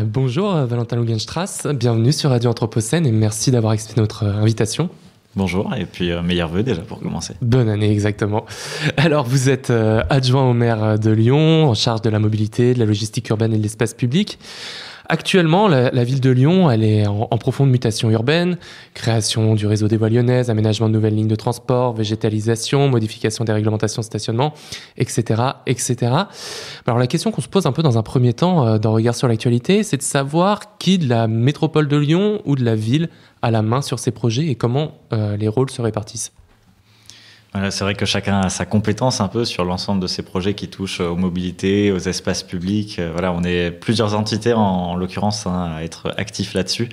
Bonjour Valentin Lugenstrass, bienvenue sur Radio Anthropocène et merci d'avoir accepté notre invitation. Bonjour et puis meilleurs vœux déjà pour commencer. Bonne année, exactement. Alors vous êtes adjoint au maire de Lyon, en charge de la mobilité, de la logistique urbaine et de l'espace public. Actuellement, la ville de Lyon, elle est en profonde mutation urbaine, création du réseau des voies lyonnaises, aménagement de nouvelles lignes de transport, végétalisation, modification des réglementations de stationnement, etc., etc. Alors la question qu'on se pose un peu dans un premier temps, dans Regard sur l'actualité, c'est de savoir qui de la métropole de Lyon ou de la ville a la main sur ces projets et comment les rôles se répartissent. Voilà, c'est vrai que chacun a sa compétence un peu sur l'ensemble de ces projets qui touchent aux mobilités, aux espaces publics. Voilà, on est plusieurs entités en l'occurrence à être actifs là-dessus.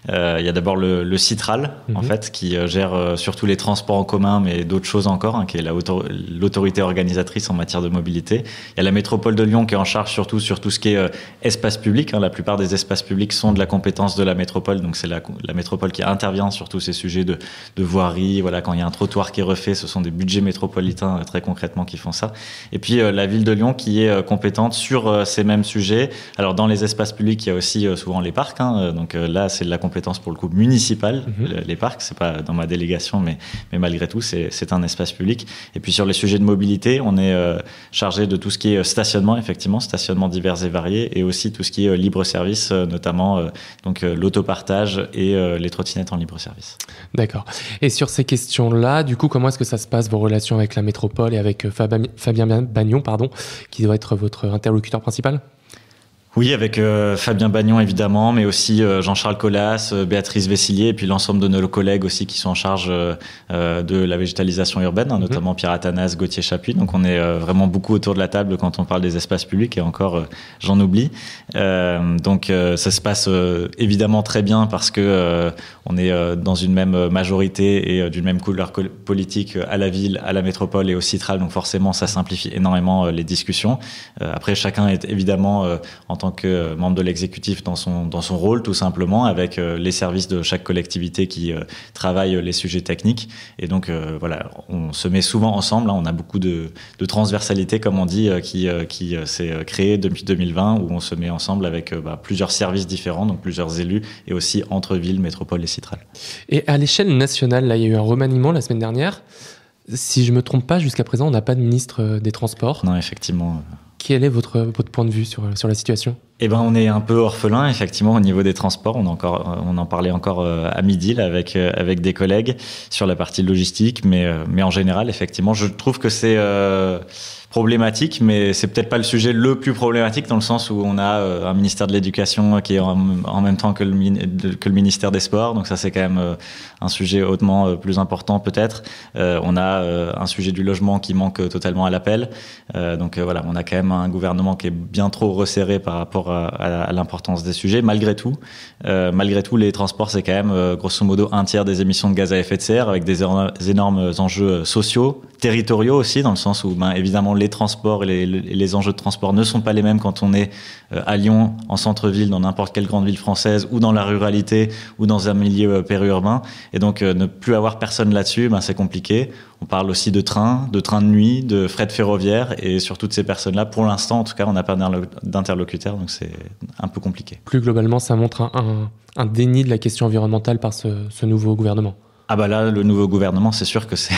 Il y a d'abord le Citral, en fait, qui gère surtout les transports en commun, mais d'autres choses encore, qui est l'autorité organisatrice en matière de mobilité. Il y a la métropole de Lyon qui est en charge surtout sur tout ce qui est espace public. La plupart des espaces publics sont de la compétence de la métropole, donc c'est la métropole qui intervient sur tous ces sujets de voirie. Voilà, quand il y a un trottoir qui est refait, ce sont des budgets métropolitains très concrètement qui font ça. Et puis la ville de Lyon qui est compétente sur ces mêmes sujets. Alors dans les espaces publics, il y a aussi souvent les parcs. Donc là, c'est de la compétence pour le coup municipale. Les parcs, c'est pas dans ma délégation, mais malgré tout, c'est un espace public. Et puis sur les sujets de mobilité, on est chargé de tout ce qui est stationnement, effectivement, stationnement divers et variés, et aussi tout ce qui est libre service, notamment donc l'autopartage et les trottinettes en libre service. D'accord. Et sur ces questions-là, du coup, comment est-ce que ça se passe, vos relations avec la métropole et avec Fabien Bagnon, qui doit être votre interlocuteur principal ? Oui, avec Fabien Bagnon évidemment, mais aussi Jean-Charles Collas, Béatrice Vessillier, et puis l'ensemble de nos collègues aussi qui sont en charge de la végétalisation urbaine, notamment Pierre Athanas, Gauthier Chapuis. Donc on est vraiment beaucoup autour de la table quand on parle des espaces publics, et encore j'en oublie. Donc ça se passe évidemment très bien parce que on est dans une même majorité et d'une même couleur politique à la ville, à la métropole et au Citral. Donc forcément ça simplifie énormément les discussions. Après chacun est évidemment en tant que membre de l'exécutif dans son rôle, tout simplement, avec les services de chaque collectivité qui travaillent les sujets techniques. Et donc, voilà, on se met souvent ensemble. On a beaucoup de transversalité, comme on dit, qui s'est créée depuis 2020, où on se met ensemble avec plusieurs services différents, donc plusieurs élus, et aussi entre villes, métropole et Citral. Et à l'échelle nationale, là, il y a eu un remaniement la semaine dernière. Si je ne me trompe pas, jusqu'à présent, on n'a pas de ministre des Transports. Non, effectivement. Quel est votre point de vue sur la situation ? Eh ben, on est un peu orphelin, effectivement, au niveau des transports. On en parlait encore à midi là, avec des collègues sur la partie logistique, mais en général, effectivement, je trouve que c'est problématique, mais c'est peut-être pas le sujet le plus problématique dans le sens où on a un ministère de l'Éducation qui est en même temps que le ministère des Sports, donc ça c'est quand même un sujet hautement plus important peut-être. On a un sujet du logement qui manque totalement à l'appel, donc voilà, on a quand même un gouvernement qui est bien trop resserré par rapport à l'importance des sujets. Malgré tout, les transports c'est quand même grosso modo un tiers des émissions de gaz à effet de serre, avec des énormes enjeux sociaux, territoriaux aussi, dans le sens où évidemment les transports et les enjeux de transport ne sont pas les mêmes quand on est à Lyon, en centre-ville, dans n'importe quelle grande ville française, ou dans la ruralité, ou dans un milieu périurbain. Et donc ne plus avoir personne là-dessus, c'est compliqué. On parle aussi de train de nuit, de fret ferroviaire, et sur toutes ces personnes-là, pour l'instant, en tout cas, on n'a pas d'interlocuteur, donc c'est un peu compliqué. Plus globalement, ça montre un déni de la question environnementale par ce nouveau gouvernement. Ah bah là, le nouveau gouvernement, c'est sûr que c'est.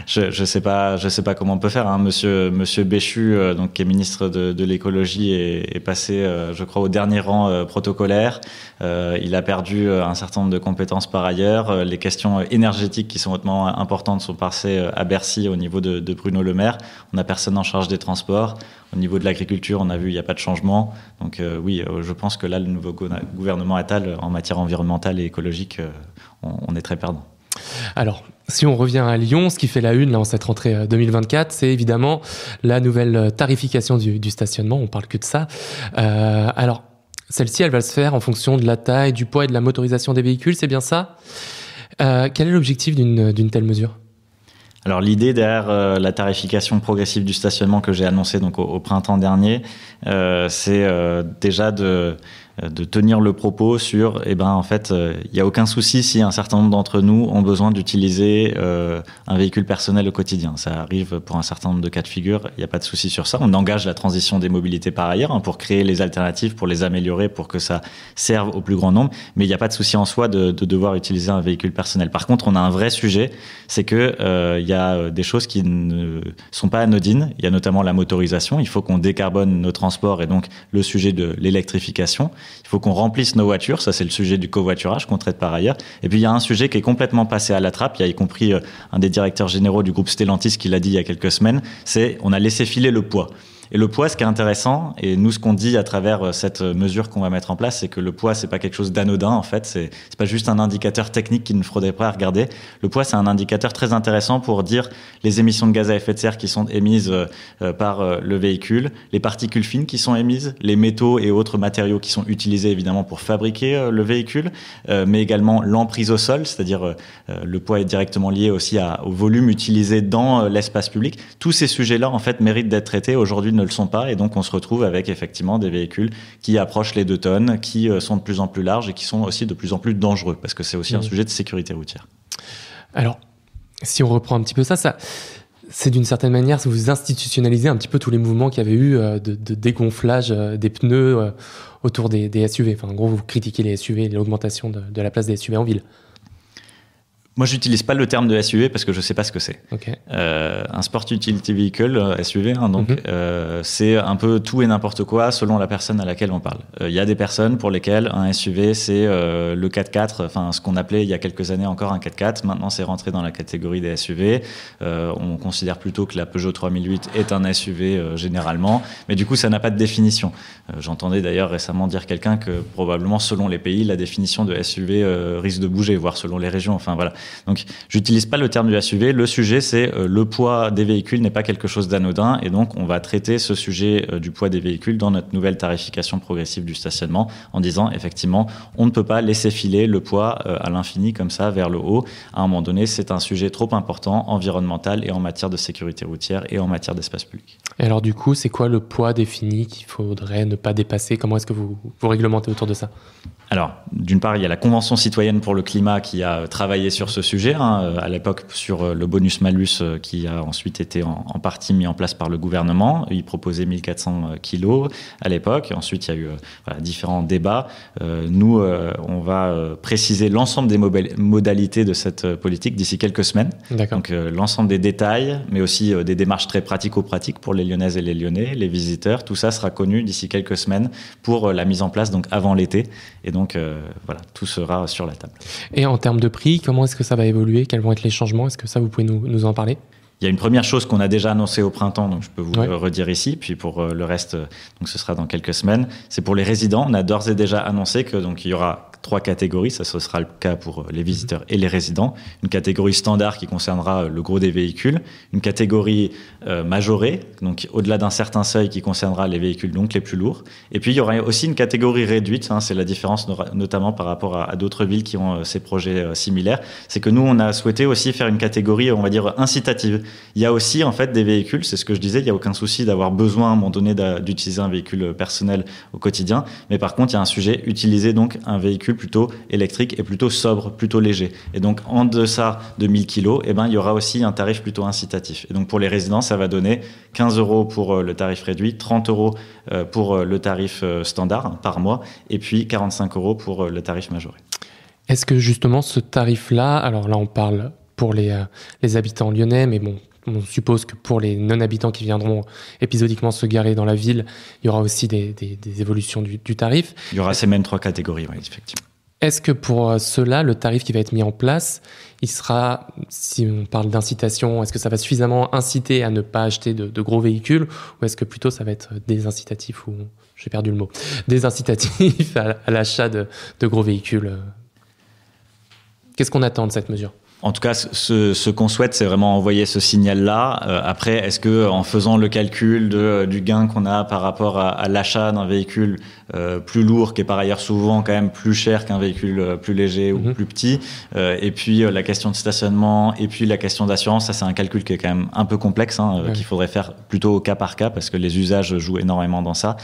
Je sais pas comment on peut faire. Monsieur Béchu, donc qui est ministre de l'écologie, est passé, je crois, au dernier rang protocolaire. Il a perdu un certain nombre de compétences par ailleurs. Les questions énergétiques qui sont hautement importantes sont passées à Bercy au niveau de Bruno Le Maire. On n'a personne en charge des transports. Au niveau de l'agriculture, on a vu, il n'y a pas de changement. Donc oui, je pense que là, le nouveau gouvernement Attal, en matière environnementale et écologique, on est très perdant. Alors, si on revient à Lyon, ce qui fait la une là, en cette rentrée 2024, c'est évidemment la nouvelle tarification du stationnement. On parle que de ça. Alors, celle-ci, elle va se faire en fonction de la taille, du poids et de la motorisation des véhicules, c'est bien ça ? Quel est l'objectif d'une telle mesure ? Alors l'idée derrière la tarification progressive du stationnement que j'ai annoncée donc au printemps dernier, c'est déjà de de tenir le propos sur, en fait, il n'y a aucun souci si un certain nombre d'entre nous ont besoin d'utiliser un véhicule personnel au quotidien. Ça arrive pour un certain nombre de cas de figure, il n'y a pas de souci sur ça. On engage la transition des mobilités par ailleurs pour créer les alternatives, pour les améliorer, pour que ça serve au plus grand nombre. Mais il n'y a pas de souci en soi de devoir utiliser un véhicule personnel. Par contre, on a un vrai sujet, c'est que il y a des choses qui ne sont pas anodines. Il y a notamment la motorisation. Il faut qu'on décarbone nos transports et donc le sujet de l'électrification. Il faut qu'on remplisse nos voitures. Ça, c'est le sujet du covoiturage qu'on traite par ailleurs. Et puis, il y a un sujet qui est complètement passé à la trappe. Il y a y compris un des directeurs généraux du groupe Stellantis qui l'a dit il y a quelques semaines. C'est on a laissé filer le poids. Et le poids, ce qui est intéressant, et nous, ce qu'on dit à travers cette mesure qu'on va mettre en place, c'est que le poids, c'est pas quelque chose d'anodin, en fait. C'est pas juste un indicateur technique qu'il ne faudrait pas regarder. Le poids, c'est un indicateur très intéressant pour dire les émissions de gaz à effet de serre qui sont émises par le véhicule, les particules fines qui sont émises, les métaux et autres matériaux qui sont utilisés, évidemment, pour fabriquer le véhicule, mais également l'emprise au sol, c'est-à-dire le poids est directement lié aussi au volume utilisé dans l'espace public. Tous ces sujets-là, en fait, méritent d'être traités. Aujourd'hui, ne le sont pas, et donc on se retrouve avec effectivement des véhicules qui approchent les 2 tonnes, qui sont de plus en plus larges et qui sont aussi de plus en plus dangereux, parce que c'est aussi un sujet de sécurité routière. Alors, si on reprend un petit peu ça c'est d'une certaine manière, vous institutionnalisez un petit peu tous les mouvements qu'il y avait eu de dégonflage des pneus autour des SUV. Enfin, en gros, vous critiquez les SUV et l'augmentation de la place des SUV en ville. Moi, j'utilise pas le terme de SUV parce que je sais pas ce que c'est. Okay. Un Sport Utility Vehicle, SUV, donc c'est un peu tout et n'importe quoi selon la personne à laquelle on parle. Il y a des personnes pour lesquelles un SUV, c'est le 4x4, enfin ce qu'on appelait il y a quelques années encore un 4x4. Maintenant, c'est rentré dans la catégorie des SUV. On considère plutôt que la Peugeot 3008 est un SUV généralement, mais du coup, ça n'a pas de définition. J'entendais d'ailleurs récemment dire quelqu'un que probablement selon les pays, la définition de SUV risque de bouger, voire selon les régions. Enfin voilà. Donc, j'utilise pas le terme du SUV. Le sujet, c'est le poids des véhicules n'est pas quelque chose d'anodin, et donc on va traiter ce sujet du poids des véhicules dans notre nouvelle tarification progressive du stationnement, en disant effectivement, on ne peut pas laisser filer le poids à l'infini comme ça vers le haut. À un moment donné, c'est un sujet trop important, environnemental et en matière de sécurité routière et en matière d'espace public. Et alors du coup, c'est quoi le poids défini qu'il faudrait ne pas dépasser? Comment est-ce que vous réglementez autour de ça? Alors, d'une part, il y a la Convention citoyenne pour le climat qui a travaillé sur ce sujet, à l'époque sur le bonus-malus qui a ensuite été en partie mis en place par le gouvernement. Il proposait 1400 kilos à l'époque. Ensuite, il y a eu différents débats. Nous, on va préciser l'ensemble des modalités de cette politique d'ici quelques semaines. D'accord. Donc, l'ensemble des détails, mais aussi des démarches très pratico-pratiques pour les Lyonnaises et les Lyonnais, les visiteurs. Tout ça sera connu d'ici quelques semaines pour la mise en place donc avant l'été. Et donc, tout sera sur la table. Et en termes de prix, comment est-ce que ça va évoluer? Quels vont être les changements? Est-ce que ça, vous pouvez nous en parler? Il y a une première chose qu'on a déjà annoncée au printemps, donc je peux vous le redire ici. Puis pour le reste, donc ce sera dans quelques semaines. C'est pour les résidents. On a d'ores et déjà annoncé que donc il y aura 3 catégories. Ça, ce sera le cas pour les visiteurs et les résidents. Une catégorie standard qui concernera le gros des véhicules. Une catégorie majorée, donc au-delà d'un certain seuil qui concernera les véhicules donc les plus lourds. Et puis il y aura aussi une catégorie réduite. C'est la différence notamment par rapport à d'autres villes qui ont ces projets similaires. C'est que nous, on a souhaité aussi faire une catégorie, on va dire, incitative. Il y a aussi en fait des véhicules, c'est ce que je disais, il n'y a aucun souci d'avoir besoin à un moment donné d'utiliser un véhicule personnel au quotidien. Mais par contre, il y a un sujet, utiliser donc un véhicule plutôt électrique et plutôt sobre, plutôt léger. Et donc, en deçà de 1000 kilos, il y aura aussi un tarif plutôt incitatif. Et donc, pour les résidents, ça va donner 15 € pour le tarif réduit, 30 € pour le tarif standard par mois, et puis 45 € pour le tarif majoré. Est-ce que justement ce tarif-là, alors là on parle pour les habitants lyonnais, mais bon, on suppose que pour les non-habitants qui viendront épisodiquement se garer dans la ville, il y aura aussi des évolutions du tarif. Il y aura ces mêmes 3 catégories, oui, effectivement. Est-ce que pour cela, le tarif qui va être mis en place, il sera, si on parle d'incitation, est-ce que ça va suffisamment inciter à ne pas acheter de gros véhicules, ou est-ce que plutôt ça va être désincitatif, ou j'ai perdu le mot, désincitatif à l'achat de gros véhicules? Qu'est-ce qu'on attend de cette mesure? En tout cas, ce qu'on souhaite, c'est vraiment envoyer ce signal-là. Après, est-ce que en faisant le calcul du gain qu'on a par rapport à l'achat d'un véhicule plus lourd, qui est par ailleurs souvent quand même plus cher qu'un véhicule plus léger ou plus petit, et puis la question de stationnement, et puis la question d'assurance, ça c'est un calcul qui est quand même un peu complexe, qu'il faudrait faire plutôt au cas par cas, parce que les usages jouent énormément dans ça.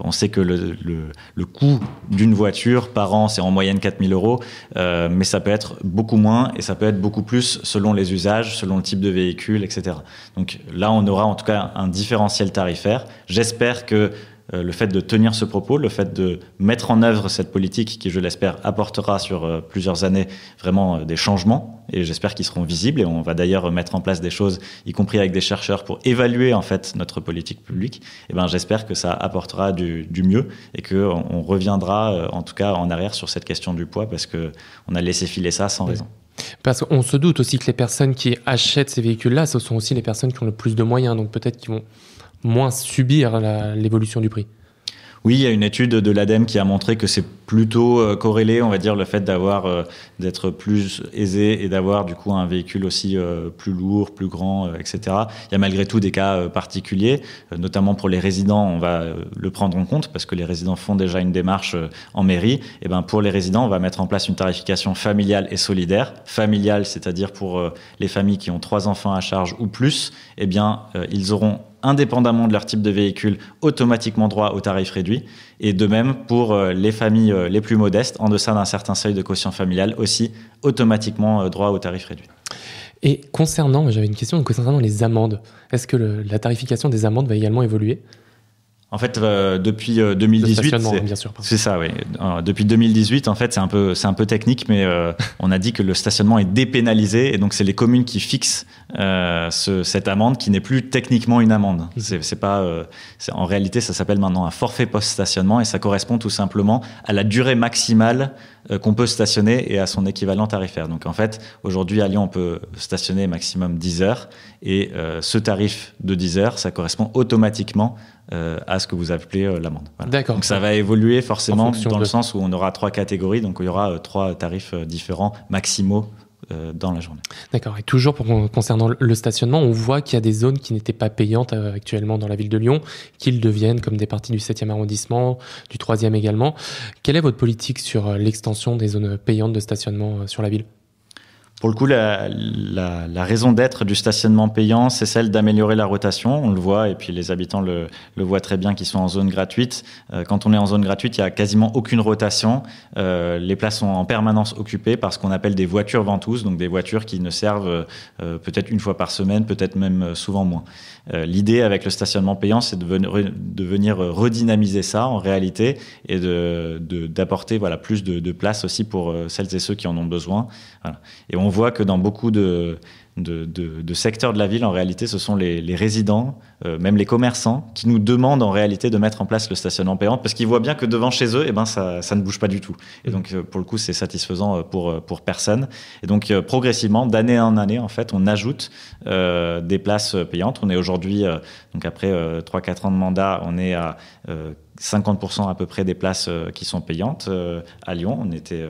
On sait que le coût d'une voiture par an, c'est en moyenne 4 000 €, mais ça peut être beaucoup moins, et ça peut être beaucoup plus selon les usages, selon le type de véhicule, etc. Donc là, on aura en tout cas un différentiel tarifaire. J'espère que le fait de tenir ce propos, le fait de mettre en œuvre cette politique qui, je l'espère, apportera sur plusieurs années vraiment des changements, et j'espère qu'ils seront visibles, et on va d'ailleurs mettre en place des choses, y compris avec des chercheurs, pour évaluer en fait notre politique publique. Et ben, j'espère que ça apportera du mieux, et qu'on reviendra en tout cas en arrière sur cette question du poids, parce qu'on a laissé filer ça sans raison. Parce qu'on se doute aussi que les personnes qui achètent ces véhicules-là, ce sont aussi les personnes qui ont le plus de moyens, donc peut-être qu'ils vont moins subir l'évolution du prix. Oui, il y a une étude de l'ADEME qui a montré que c'est plutôt corrélé, on va dire, le fait d'être plus aisé et d'avoir du coup un véhicule aussi plus lourd, plus grand, etc. Il y a malgré tout des cas particuliers, notamment pour les résidents, on va le prendre en compte parce que les résidents font déjà une démarche en mairie. Et ben pour les résidents, on va mettre en place une tarification familiale et solidaire. Familiale, c'est-à-dire pour les familles qui ont 3 enfants à charge ou plus, eh bien ils auront, indépendamment de leur type de véhicule, automatiquement droit au tarif réduit. Et de même, pour les familles les plus modestes, en deçà d'un certain seuil de quotient familial, aussi automatiquement droit au tarif réduit. Et j'avais une question concernant les amendes. Est-ce que la tarification des amendes va également évoluer ? En fait, depuis 2018, bien sûr, c'est ça, oui. Depuis 2018, en fait, c'est un peu technique, mais on a dit que le stationnement est dépénalisé, et donc c'est les communes qui fixent cette amende, qui n'est plus techniquement une amende. En réalité, ça s'appelle maintenant un forfait post-stationnement, et ça correspond tout simplement à la durée maximale qu'on peut stationner et à son équivalent tarifaire. Donc en fait, aujourd'hui à Lyon, on peut stationner maximum 10 heures, et ce tarif de 10 heures, ça correspond automatiquement à ce que vous appelez l'amende. Voilà. D'accord. Donc ça va évoluer forcément dans le sens où on aura 3 catégories, donc il y aura 3 tarifs différents maximaux dans la journée. D'accord. Et toujours concernant le stationnement, on voit qu'il y a des zones qui n'étaient pas payantes actuellement dans la ville de Lyon, qu'ils deviennent comme des parties du 7e arrondissement, du 3e également. Quelle est votre politique sur l'extension des zones payantes de stationnement sur la ville ? Pour le coup, la raison d'être du stationnement payant, c'est celle d'améliorer la rotation. On le voit, et puis les habitants le voient très bien, qui sont en zone gratuite. Quand on est en zone gratuite, il y a quasiment aucune rotation. Les places sont en permanence occupées par ce qu'on appelle des voitures ventouses, donc des voitures qui ne servent peut-être une fois par semaine, peut-être même souvent moins. L'idée avec le stationnement payant, c'est de venir redynamiser ça en réalité, et d'apporter plus de place aussi pour celles et ceux qui en ont besoin. Voilà. Et on voit que dans beaucoup de secteurs de la ville, en réalité, ce sont les résidents, même les commerçants, qui nous demandent en réalité de mettre en place le stationnement payant, parce qu'ils voient bien que devant chez eux, ça ne bouge pas du tout. Et donc, pour le coup, c'est satisfaisant pour personne. Et donc, progressivement, d'année en année, en fait, on ajoute des places payantes. On est aujourd'hui, donc après 3-4 ans de mandat, on est à 50% à peu près des places qui sont payantes à Lyon. On était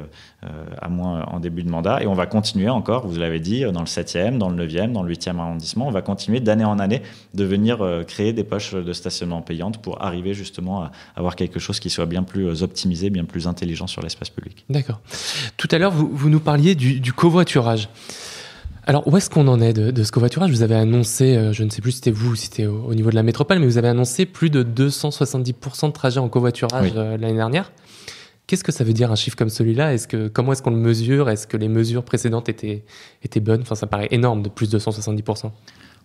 à moins en début de mandat, et on va continuer encore, vous l'avez dit, dans le 7e, dans le 9e, dans le 8e arrondissement. On va continuer d'année en année de venir créer des poches de stationnement payantes pour arriver justement à avoir quelque chose qui soit bien plus optimisé, bien plus intelligent sur l'espace public. D'accord. Tout à l'heure, vous nous parliez du covoiturage. Alors, où est-ce qu'on en est de ce covoiturage ? Vous avez annoncé, je ne sais plus si c'était vous ou si c'était au niveau de la métropole, mais vous avez annoncé plus de 270% de trajets en covoiturage l'année dernière. Qu'est-ce que ça veut dire un chiffre comme celui-là ? Comment est-ce qu'on le mesure ? Est-ce que les mesures précédentes étaient bonnes ? Enfin, ça paraît énorme, de plus de 270%.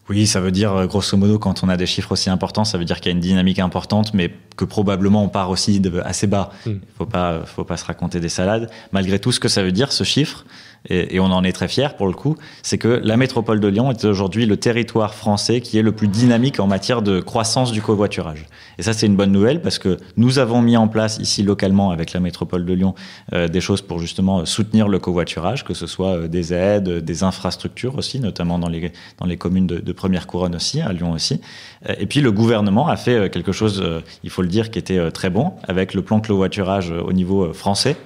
Oui, ça veut dire, grosso modo, quand on a des chiffres aussi importants, ça veut dire qu'il y a une dynamique importante, mais que probablement on part aussi assez bas. Il faut pas se raconter des salades. Malgré tout, ce que ça veut dire, ce chiffre, et on en est très fiers pour le coup, c'est que la métropole de Lyon est aujourd'hui le territoire français qui est le plus dynamique en matière de croissance du covoiturage. Et ça, c'est une bonne nouvelle, parce que nous avons mis en place ici localement avec la métropole de Lyon des choses pour justement soutenir le covoiturage, que ce soit des aides, des infrastructures aussi, notamment dans les communes de première couronne aussi, à Lyon aussi. Et puis le gouvernement a fait quelque chose, il faut le dire, qui était très bon, avec le plan covoiturage au niveau français.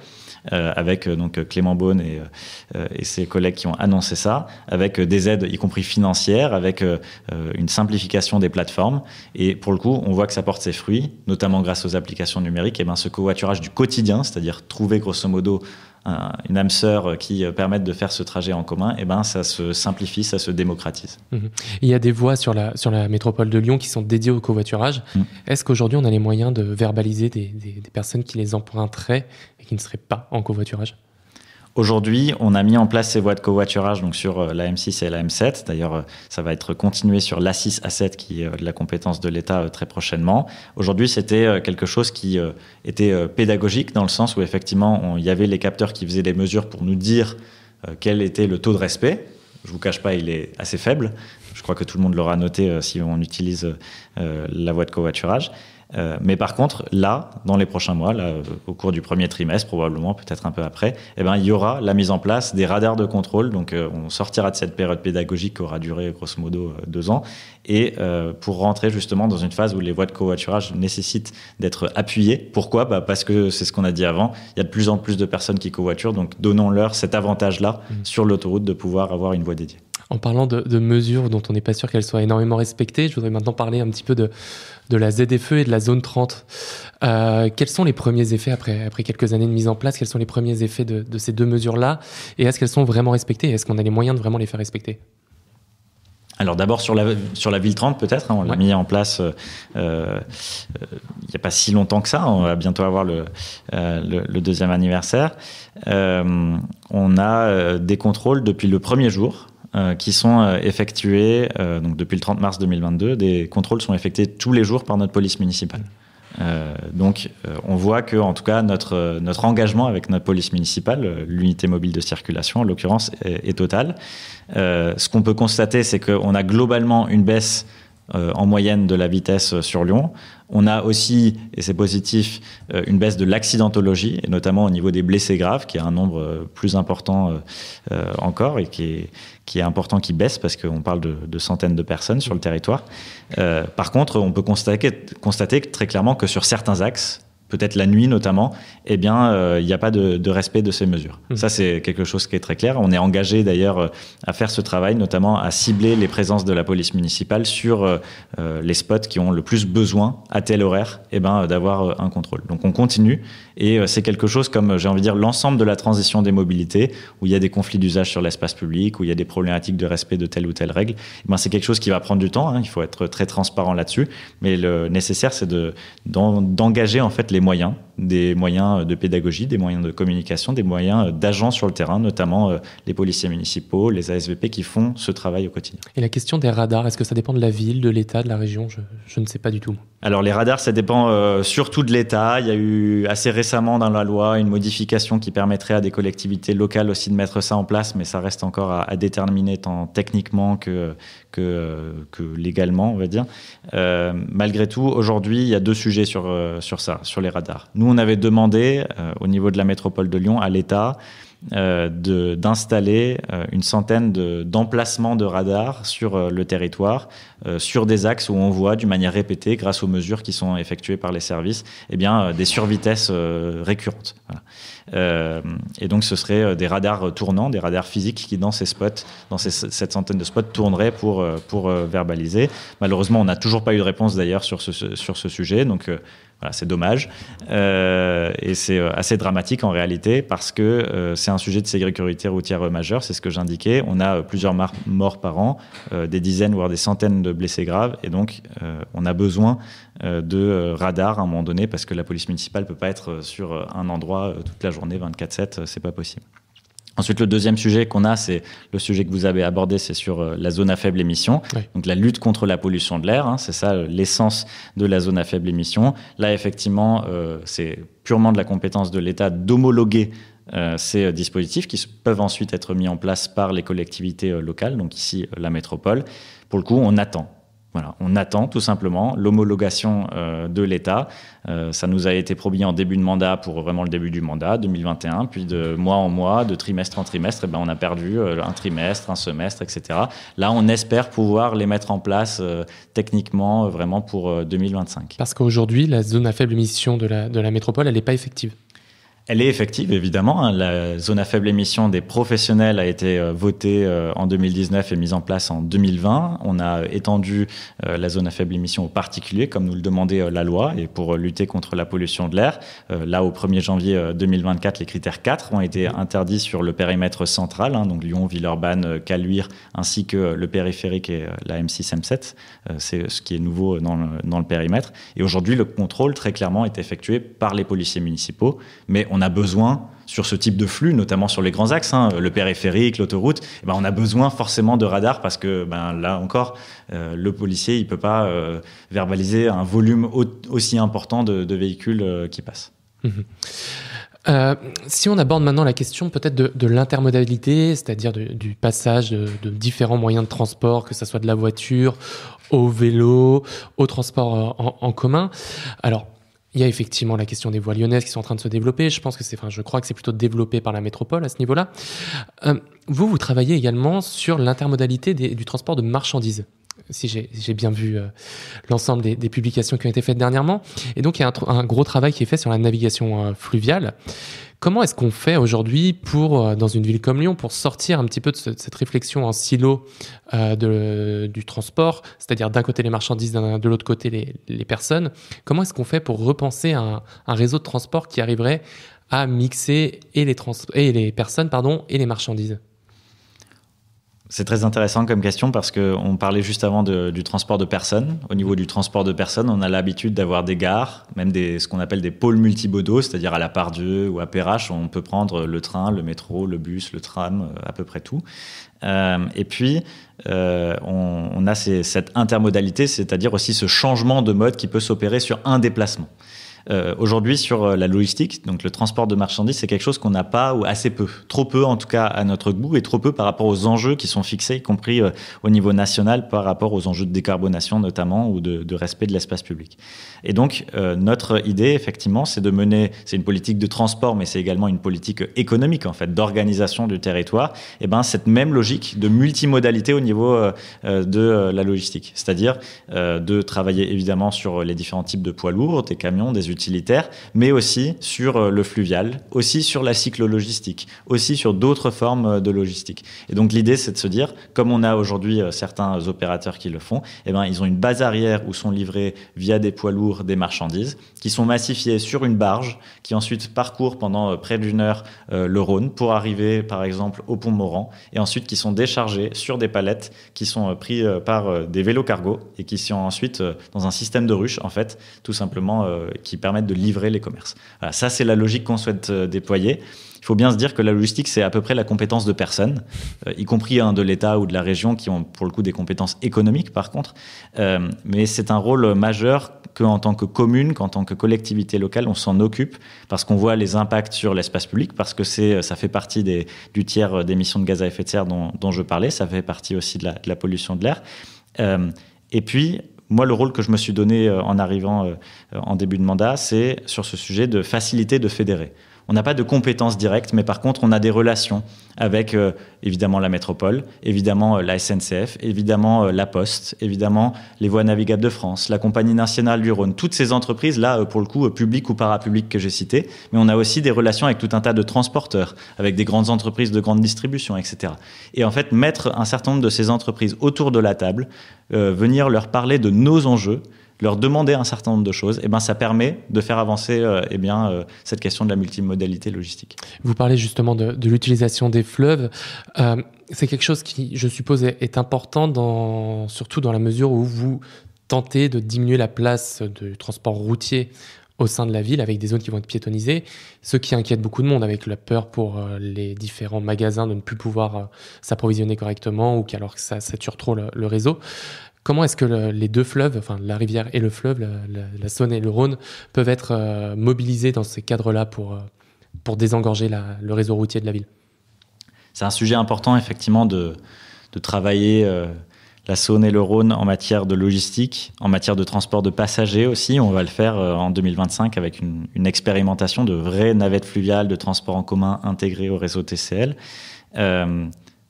avec donc Clément Beaune et ses collègues qui ont annoncé ça, avec des aides, y compris financières, avec une simplification des plateformes. Et pour le coup, on voit que ça porte ses fruits, notamment grâce aux applications numériques. Et ben, ce covoiturage du quotidien, c'est-à-dire trouver grosso modo une âme sœur qui permette de faire ce trajet en commun, et ben ça se simplifie, ça se démocratise. Il y a des voies sur la métropole de Lyon qui sont dédiées au covoiturage. Est-ce qu'aujourd'hui on a les moyens de verbaliser des personnes qui les emprunteraient et qui ne seraient pas en covoiturage ? Aujourd'hui, on a mis en place ces voies de covoiturage donc sur la M6 et la M7. D'ailleurs, ça va être continué sur l'A6, A7 qui est de la compétence de l'État très prochainement. Aujourd'hui, c'était quelque chose qui était pédagogique dans le sens où effectivement, il y avait les capteurs qui faisaient les mesures pour nous dire quel était le taux de respect. Je vous cache pas, il est assez faible. Je crois que tout le monde l'aura noté si on utilise la voie de covoiturage. Mais par contre, là, dans les prochains mois, là, au cours du premier trimestre, probablement, peut-être un peu après, eh ben, il y aura la mise en place des radars de contrôle. Donc, on sortira de cette période pédagogique qui aura duré grosso modo 2 ans. Et pour rentrer justement dans une phase où les voies de covoiturage nécessitent d'être appuyées. Pourquoi ? Parce que c'est ce qu'on a dit avant. Il y a de plus en plus de personnes qui covoiturent. Donc, donnons-leur cet avantage-là sur l'autoroute de pouvoir avoir une voie dédiée. En parlant de mesures dont on n'est pas sûr qu'elles soient énormément respectées, je voudrais maintenant parler un petit peu de la ZFE et de la zone 30. Quels sont les premiers effets après quelques années de mise en place ? Quels sont les premiers effets de ces 2 mesures-là ? Et est-ce qu'elles sont vraiment respectées ? Est-ce qu'on a les moyens de vraiment les faire respecter ? Alors d'abord sur la ville 30 peut-être, on l'a mis en place il n'y a pas si longtemps que ça, on va bientôt avoir le 2e anniversaire. On a des contrôles depuis le premier jour. Qui sont effectués, donc depuis le 30 mars 2022, des contrôles sont effectués tous les jours par notre police municipale. Donc on voit que en tout cas notre engagement avec notre police municipale, l'unité mobile de circulation en l'occurrence, est total. Ce qu'on peut constater, c'est qu'on a globalement une baisse en moyenne de la vitesse sur Lyon. On a aussi, et c'est positif, une baisse de l'accidentologie, et notamment au niveau des blessés graves, qui est un nombre plus important encore, et qui est important, qui baisse, parce qu'on parle de centaines de personnes sur le territoire. Par contre, on peut constater très clairement que sur certains axes, peut-être la nuit notamment, eh bien, il n'y a pas de respect de ces mesures. Ça, c'est quelque chose qui est très clair. On est engagé d'ailleurs à faire ce travail, notamment à cibler les présences de la police municipale sur les spots qui ont le plus besoin, à tel horaire, eh ben, d'avoir un contrôle. Donc on continue, et c'est quelque chose comme, j'ai envie de dire, l'ensemble de la transition des mobilités, où il y a des conflits d'usage sur l'espace public, où il y a des problématiques de respect de telle ou telle règle. Eh ben, c'est quelque chose qui va prendre du temps, hein. Il faut être très transparent là-dessus, mais le nécessaire, c'est d'engager en fait les moyens, des moyens de pédagogie, des moyens de communication, des moyens d'agents sur le terrain, notamment les policiers municipaux, les ASVP qui font ce travail au quotidien. Et la question des radars, est-ce que ça dépend de la ville, de l'État, de la région ? Je ne sais pas du tout. Alors les radars, ça dépend surtout de l'État. Il y a eu assez récemment dans la loi une modification qui permettrait à des collectivités locales aussi de mettre ça en place, mais ça reste encore à déterminer tant techniquement que légalement, on va dire. Malgré tout, aujourd'hui, il y a 2 sujets sur ça, sur les radars. Nous, on avait demandé au niveau de la métropole de Lyon à l'État d'installer une centaine d'emplacements de radars sur le territoire, sur des axes où on voit d'une manière répétée, grâce aux mesures qui sont effectuées par les services, eh bien, des survitesses récurrentes. Voilà. Et donc ce serait des radars tournants, des radars physiques qui dans ces spots, dans cette centaine de spots tourneraient pour verbaliser. Malheureusement, on n'a toujours pas eu de réponse d'ailleurs sur ce sujet, donc voilà, c'est dommage et c'est assez dramatique en réalité parce que c'est un sujet de sécurité routière majeur, c'est ce que j'indiquais. On a plusieurs morts par an, des dizaines voire des centaines de blessés graves et donc on a besoin de radars à un moment donné parce que la police municipale ne peut pas être sur un endroit toute la journée 24/7, c'est pas possible. Ensuite, le deuxième sujet qu'on a, c'est le sujet que vous avez abordé, c'est sur la zone à faible émission. Oui. Donc la lutte contre la pollution de l'air, hein, c'est ça l'essence de la zone à faible émission. Là, effectivement, c'est purement de la compétence de l'État d'homologuer ces dispositifs qui peuvent ensuite être mis en place par les collectivités locales, donc ici la métropole. Pour le coup, on attend. Voilà, on attend tout simplement l'homologation de l'État. Ça nous a été promis en début de mandat pour vraiment le début du mandat, 2021, puis de mois en mois, de trimestre en trimestre, et ben on a perdu un trimestre, un semestre, etc. Là, on espère pouvoir les mettre en place techniquement vraiment pour 2025. Parce qu'aujourd'hui, la zone à faible émission de la métropole, elle n'est pas effective. Elle est effective, évidemment. Hein. La zone à faible émission des professionnels a été votée en 2019 et mise en place en 2020. On a étendu la zone à faible émission aux particuliers, comme nous le demandait la loi, et pour lutter contre la pollution de l'air. Là, au 1er janvier 2024, les critères 4 ont été interdits sur le périmètre central, hein, donc Lyon, Villeurbanne, Caluire, ainsi que le périphérique et la M6, M7. C'est ce qui est nouveau dans le périmètre. Et aujourd'hui, le contrôle, très clairement, est effectué par les policiers municipaux, mais on a besoin, sur ce type de flux, notamment sur les grands axes, hein, le périphérique, l'autoroute, on a besoin forcément de radars parce que là encore, le policier il peut pas verbaliser un volume aussi important de véhicules qui passent. Si on aborde maintenant la question peut-être de l'intermodalité, c'est-à-dire du passage de différents moyens de transport, que ce soit de la voiture au vélo, au transport en commun. Alors, il y a effectivement la question des voies lyonnaises qui sont en train de se développer. Je crois que c'est plutôt développé par la métropole à ce niveau-là. Vous travaillez également sur l'intermodalité du transport de marchandises. Si j'ai bien vu l'ensemble des publications qui ont été faites dernièrement. Et donc, il y a un gros travail qui est fait sur la navigation fluviale. Comment est-ce qu'on fait aujourd'hui dans une ville comme Lyon, pour sortir un petit peu de cette réflexion en silo du transport, c'est-à-dire d'un côté les marchandises, de l'autre côté les personnes. Comment est-ce qu'on fait pour repenser un réseau de transport qui arriverait à mixer et les personnes et les marchandises ? C'est très intéressant comme question parce qu'on parlait juste avant du transport de personnes. Au niveau du transport de personnes, on a l'habitude d'avoir des gares, même ce qu'on appelle des pôles multimodaux, c'est-à-dire à la Pardieu ou à Perrache, on peut prendre le train, le métro, le bus, le tram, à peu près tout. Et puis, on a cette intermodalité, c'est-à-dire aussi ce changement de mode qui peut s'opérer sur un déplacement. Aujourd'hui, sur la logistique, donc le transport de marchandises, c'est quelque chose qu'on n'a pas ou assez peu. Trop peu, en tout cas, à notre goût, et trop peu par rapport aux enjeux qui sont fixés, y compris au niveau national, par rapport aux enjeux de décarbonation, notamment, ou de respect de l'espace public. Et donc, notre idée, effectivement, c'est une politique de transport, mais c'est également une politique économique, en fait, d'organisation du territoire, et cette même logique de multimodalité au niveau de la logistique. C'est-à-dire de travailler, évidemment, sur les différents types de poids lourds, des camions, des utilitaires, mais aussi sur le fluvial, aussi sur la cyclo-logistique, aussi sur d'autres formes de logistique. Et donc l'idée, c'est de se dire, comme on a aujourd'hui certains opérateurs qui le font, ils ont une base arrière où sont livrés via des poids lourds des marchandises, qui sont massifiées sur une barge, qui ensuite parcourent pendant près d'une heure le Rhône pour arriver, par exemple, au pont Morand, et ensuite qui sont déchargés sur des palettes qui sont pris par des vélos cargo et qui sont ensuite dans un système de ruches, en fait, tout simplement, qui permettent de livrer les commerces. Voilà, ça, c'est la logique qu'on souhaite déployer. Il faut bien se dire que la logistique, c'est à peu près la compétence de personnes, y compris de l'État ou de la région, qui ont pour le coup des compétences économiques, par contre. Mais c'est un rôle majeur qu'en tant que commune, qu'en tant que collectivité locale, on s'en occupe parce qu'on voit les impacts sur l'espace public, parce que ça fait partie du tiers d'émissions de gaz à effet de serre dont je parlais. Ça fait partie aussi de la pollution de l'air. Et puis, moi, le rôle que je me suis donné en arrivant en début de mandat, c'est sur ce sujet de faciliter, de fédérer. On n'a pas de compétences directes, mais par contre, on a des relations avec évidemment la métropole, évidemment la SNCF, évidemment la Poste, évidemment les Voies navigables de France, la Compagnie nationale du Rhône, toutes ces entreprises-là, pour le coup, publiques ou parapubliques que j'ai citées, mais on a aussi des relations avec tout un tas de transporteurs, avec des grandes entreprises de grande distribution, etc. Et en fait, mettre un certain nombre de ces entreprises autour de la table, venir leur parler de nos enjeux, leur demander un certain nombre de choses, ça permet de faire avancer cette question de la multimodalité logistique. Vous parlez justement de l'utilisation des fleuves. C'est quelque chose qui, je suppose, est important, surtout dans la mesure où vous tentez de diminuer la place du transport routier au sein de la ville, avec des zones qui vont être piétonnisées, ce qui inquiète beaucoup de monde, avec la peur pour les différents magasins de ne plus pouvoir s'approvisionner correctement, ou alors que ça sature trop le réseau. Comment est-ce que les deux fleuves, enfin la rivière et le fleuve, la Saône et le Rhône, peuvent être mobilisés dans ces cadres-là pour désengorger le réseau routier de la ville ? C'est un sujet important, effectivement, de travailler la Saône et le Rhône en matière de logistique, en matière de transport de passagers aussi. On va le faire en 2025 avec une expérimentation de vraies navettes fluviales de transport en commun intégrées au réseau TCL.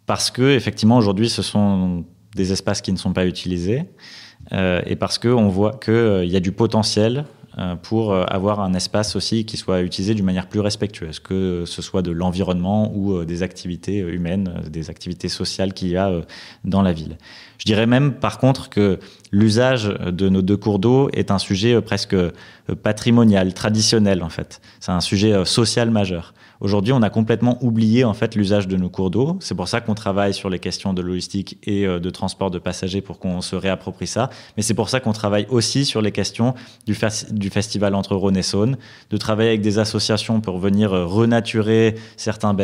Parce que, effectivement, aujourd'hui, ce sont des espaces qui ne sont pas utilisés et parce qu'on voit qu'il y a du potentiel pour avoir un espace aussi qui soit utilisé d'une manière plus respectueuse, que ce soit de l'environnement ou des activités humaines, des activités sociales qu'il y a dans la ville. Je dirais même, par contre, que l'usage de nos 2 cours d'eau est un sujet presque patrimonial, traditionnel, en fait. C'est un sujet social majeur. Aujourd'hui, on a complètement oublié en fait l'usage de nos cours d'eau. C'est pour ça qu'on travaille sur les questions de logistique et de transport de passagers pour qu'on se réapproprie ça. Mais c'est pour ça qu'on travaille aussi sur les questions du festival entre Rhône et Saône, de travailler avec des associations pour venir renaturer certaines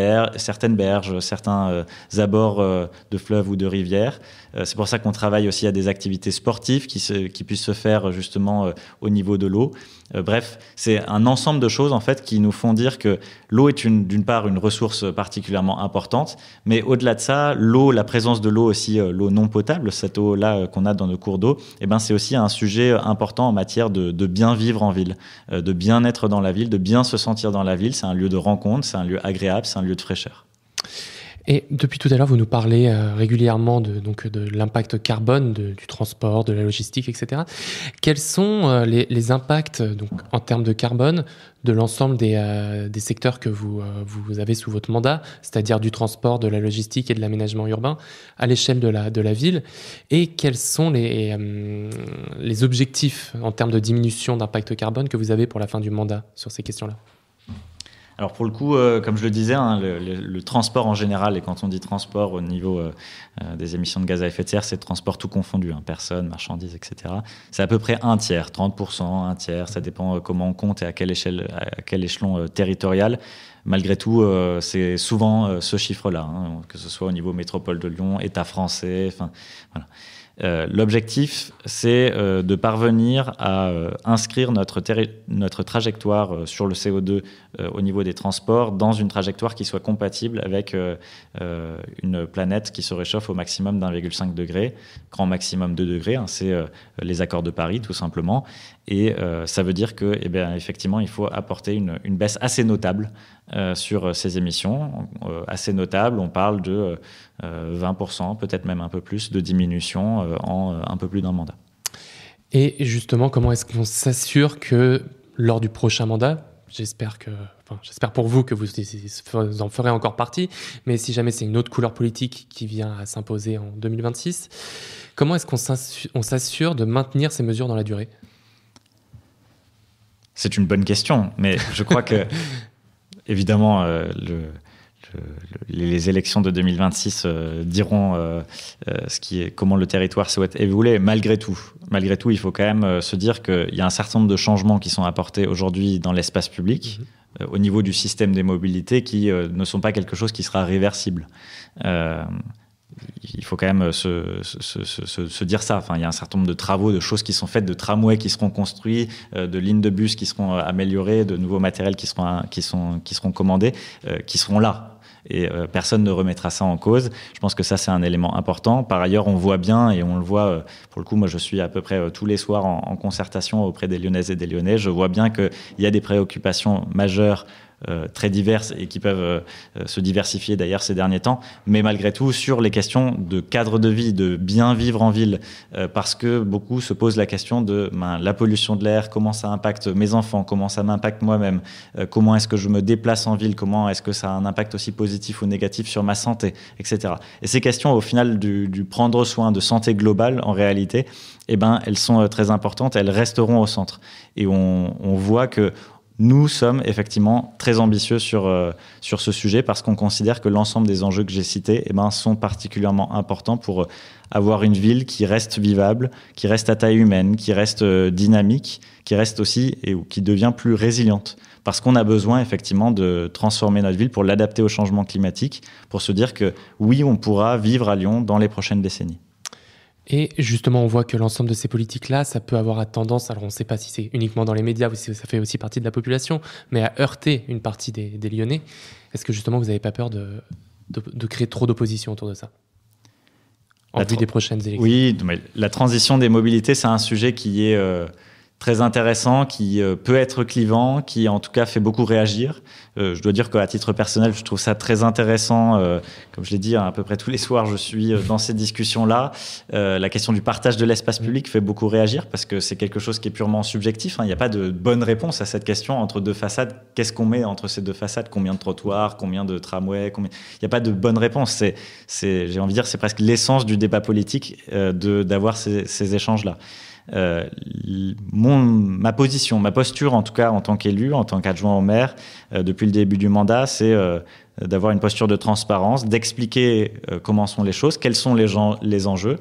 berges, certains abords de fleuves ou de rivières. C'est pour ça qu'on travaille aussi à des activités sportives qui puissent se faire justement au niveau de l'eau. Bref, c'est un ensemble de choses en fait qui nous font dire que l'eau est d'une part une ressource particulièrement importante, mais au-delà de ça, l'eau, la présence de l'eau aussi, l'eau non potable, cette eau-là qu'on a dans nos cours d'eau, eh ben c'est aussi un sujet important en matière de bien vivre en ville, de bien être dans la ville, de bien se sentir dans la ville. C'est un lieu de rencontre, c'est un lieu agréable, c'est un lieu de fraîcheur. Et depuis tout à l'heure, vous nous parlez régulièrement de l'impact carbone du transport, de la logistique, etc. Quels sont les impacts donc, en termes de carbone de l'ensemble des secteurs que vous avez sous votre mandat, c'est-à-dire du transport, de la logistique et de l'aménagement urbain à l'échelle de la ville? Et quels sont les objectifs en termes de diminution d'impact carbone que vous avez pour la fin du mandat sur ces questions-là? Alors pour le coup, comme je le disais, le transport en général, et quand on dit transport au niveau des émissions de gaz à effet de serre, c'est le transport tout confondu, personnes, marchandises, etc. C'est à peu près un tiers, 30%, un tiers, ça dépend comment on compte et à quel échelon territorial. Malgré tout, c'est souvent ce chiffre-là, que ce soit au niveau métropole de Lyon, État français, voilà. L'objectif, c'est de parvenir à inscrire notre trajectoire sur le CO2 au niveau des transports dans une trajectoire qui soit compatible avec une planète qui se réchauffe au maximum d'1,5 degré, grand maximum 2 degrés. C'est les accords de Paris, tout simplement. Et ça veut dire que, effectivement, il faut apporter une baisse assez notable sur ces émissions. Assez notable, on parle de 20%, peut-être même un peu plus, de diminution en un peu plus d'un mandat. Et justement, comment est-ce qu'on s'assure que lors du prochain mandat, j'espère pour vous que vous en ferez encore partie, mais si jamais c'est une autre couleur politique qui vient à s'imposer en 2026, comment est-ce qu'on s'assure de maintenir ces mesures dans la durée? C'est une bonne question, mais je crois que, évidemment, les élections de 2026 diront comment le territoire souhaite évoluer. Malgré tout, il faut quand même se dire qu'il y a un certain nombre de changements qui sont apportés aujourd'hui dans l'espace public, au niveau du système des mobilités, qui ne sont pas quelque chose qui sera réversible. Il faut quand même se dire ça. Enfin, il y a un certain nombre de travaux, de choses qui sont faites, de tramways qui seront construits, de lignes de bus qui seront améliorées, de nouveaux matériels qui seront commandés, qui seront là. Et personne ne remettra ça en cause. Je pense que ça, c'est un élément important. Par ailleurs, on voit bien, et on le voit, pour le coup, moi je suis à peu près tous les soirs en concertation auprès des Lyonnaises et des Lyonnais. Je vois bien qu'il y a des préoccupations majeures très diverses et qui peuvent se diversifier d'ailleurs ces derniers temps, mais malgré tout sur les questions de cadre de vie, de bien vivre en ville, parce que beaucoup se posent la question de la pollution de l'air, comment ça impacte mes enfants, comment ça m'impacte moi-même, comment est-ce que je me déplace en ville, comment est-ce que ça a un impact aussi positif ou négatif sur ma santé, etc. Et ces questions au final du prendre soin de santé globale en réalité, elles sont très importantes, elles resteront au centre. Et on voit que nous sommes effectivement très ambitieux sur ce sujet parce qu'on considère que l'ensemble des enjeux que j'ai cités sont particulièrement importants pour avoir une ville qui reste vivable, qui reste à taille humaine, qui reste dynamique, qui reste aussi et qui devient plus résiliente. Parce qu'on a besoin effectivement de transformer notre ville pour l'adapter au changement climatique, pour se dire que oui, on pourra vivre à Lyon dans les prochaines décennies. Et justement, on voit que l'ensemble de ces politiques-là, ça peut avoir tendance, alors on ne sait pas si c'est uniquement dans les médias ou si ça fait aussi partie de la population, mais à heurter une partie des Lyonnais. Est-ce que justement, vous n'avez pas peur de créer trop d'opposition autour de ça en vue des prochaines élections? Oui, mais la transition des mobilités, c'est un sujet qui est très intéressant, qui peut être clivant, qui en tout cas fait beaucoup réagir. Je dois dire qu'à titre personnel, je trouve ça très intéressant. Comme je l'ai dit, à peu près tous les soirs, je suis dans ces discussions-là. La question du partage de l'espace public fait beaucoup réagir parce que c'est quelque chose qui est purement subjectif. Il n'y a pas de bonne réponse à cette question entre deux façades. Qu'est-ce qu'on met entre ces deux façades ? Combien de trottoirs ? Combien de tramways ? Il n'y a pas de bonne réponse. J'ai envie de dire, c'est presque l'essence du débat politique d'avoir ces échanges-là. Ma position, ma posture en tout cas en tant qu'élu, en tant qu'adjoint au maire, depuis le début du mandat, c'est d'avoir une posture de transparence, d'expliquer comment sont les choses, quels sont les enjeux,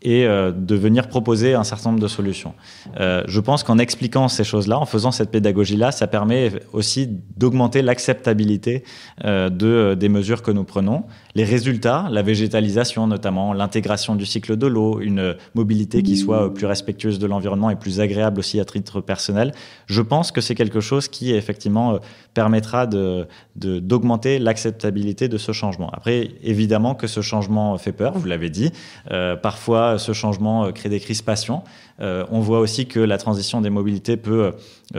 et de venir proposer un certain nombre de solutions. Je pense qu'en expliquant ces choses-là, en faisant cette pédagogie-là, ça permet aussi d'augmenter l'acceptabilité des mesures que nous prenons. Les résultats, la végétalisation notamment, l'intégration du cycle de l'eau, une mobilité qui soit plus respectueuse de l'environnement et plus agréable aussi à titre personnel, je pense que c'est quelque chose qui effectivement permettra d'augmenter l'acceptabilité de ce changement. Après, évidemment que ce changement fait peur, vous l'avez dit. Parfois, ce changement crée des crispations. On voit aussi que la transition des mobilités peut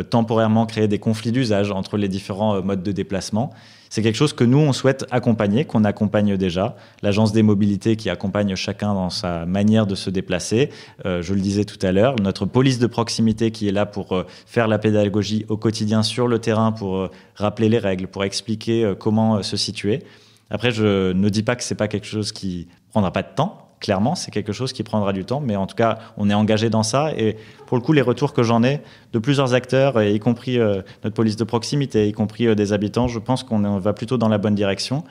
temporairement créer des conflits d'usage entre les différents modes de déplacement. C'est quelque chose que nous, on souhaite accompagner, qu'on accompagne déjà. L'Agence des mobilités qui accompagne chacun dans sa manière de se déplacer. Je le disais tout à l'heure, notre police de proximité qui est là pour faire la pédagogie au quotidien sur le terrain, pour rappeler les règles, pour expliquer comment se situer. Après, je ne dis pas que c'est pas quelque chose qui prendra pas de temps. Clairement, c'est quelque chose qui prendra du temps, mais en tout cas, on est engagé dans ça. Et pour le coup, les retours que j'en ai de plusieurs acteurs, y compris notre police de proximité, y compris des habitants, je pense qu'on va plutôt dans la bonne direction,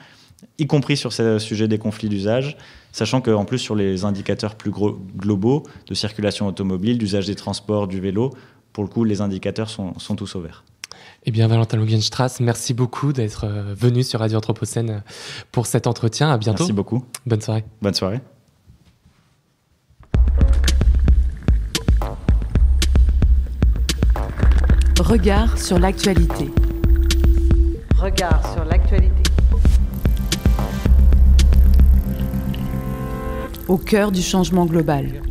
y compris sur ce sujet des conflits d'usage, sachant qu'en plus, sur les indicateurs plus globaux de circulation automobile, d'usage des transports, du vélo, pour le coup, les indicateurs sont tous au vert. Eh bien, Valentin Lugenstrass, merci beaucoup d'être venu sur Radio Anthropocène pour cet entretien. À bientôt. Merci beaucoup. Bonne soirée. Bonne soirée. Regard sur l'actualité. Regard sur l'actualité. Au cœur du changement global.